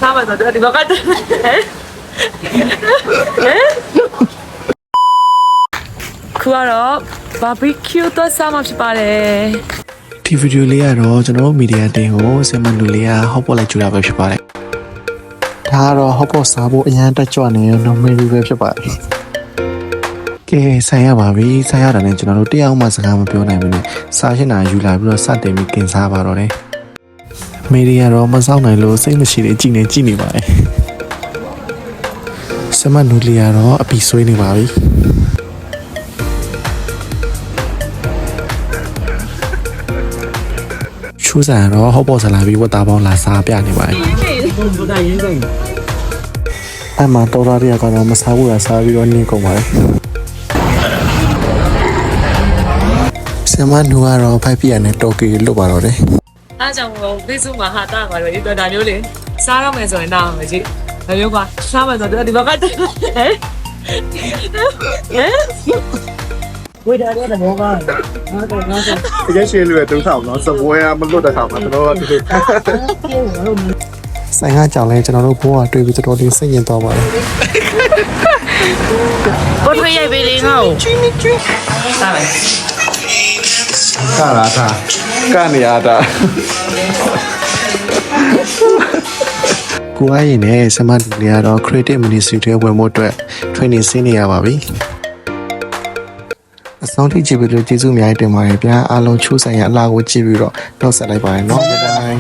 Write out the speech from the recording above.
စားမယ်ဆိုတော့ဒီဘက်ကခုကတော့ barbecue တော့စားမှာဖြစ်ပါတယ် ဒီဗီဒီယိုလေးကတော့ကျွန်တော်တို့မီဒီယာတင်ကိုဆင်မလူလေးကဟော့ပေါ်လိုက်ကြတာပဲဖြစ်ပါတယ်ဒါကတော့ဟော့ပေါ်စားဖို့အရန်တက်ကြွနေတဲ့နော်မီဒီပဲဖြစ်ပါတယ်ကဲဆိုင်ရပါပြီဆိုင်ရတာနဲ့ကျွန်တော်တို့တရားဥမှစကားမပြောနိုင်ဘူးနဲ့စားရှင်းတာယူလာပြီးတော့စတင်ပြီးกินစားပါတော့တယ်မီဒီယာတော့မစောင့်နိုင်လို့စိတ်မရှိသေးကြည့်နေပါတယ်ဆင်မလူလေးကတော့အပီဆွေးနေပါပြီချူစားတော့ဟော့ပေါ်ဆလာပြီးဝတ်သားပေါင်းလာစားပြနေပါတယ်အမှတော်တော်ရရကတော့မစားဘူးလားစားပြီးတော့နေကုန်ပါတယ်ဆမနူကတော့ဖိုက်ပြရနဲ့တော်ကီလွတ်ပါတော့တယ်အားကြောင့်ဖေ့စ်ဘုတ်မှာဟာတာပါတော့ဒီတော့ဒါမျိုးလေစားရမယ်ဆိုရင်တော့မယ်ကြည့်ဒါမျိုးကစားမယ်ဆိုတော့ဒီဘက်ကဝေးတာတဲ့ဘောကအရက်ရှည်လွယ်တုံးဆောင်နော်စပွဲကမလွတ်တဲ့ခါမှာတော့ဒီလိုဆိုင်ကကြောင်လဲကျွန်တော်တို့ဘိုးကတွေ့ပြီးတော်တော်လေးစိတ်ရင်သွားပါတယ်ဘတ်ရိုက်ပေးလေးငါ့ကိုစားမယ်ကလာတာကနေရတာကိုအားရင်နဲ့ဆမတူလေးကတော့ Creative Ministry တွေဝင်ဖို့အတွက် training ဆင်းနေရပါပြီအဆုံးထိကြည့်ပြီးလို့ကျေးဇူးအများကြီးတင်ပါတယ်ဗျာအားလုံးချိုးဆိုင်ရအလားကိုကြည့်ပြီးတော့နှုတ်ဆက်လိုက်ပါတယ်နော်ဘိုင်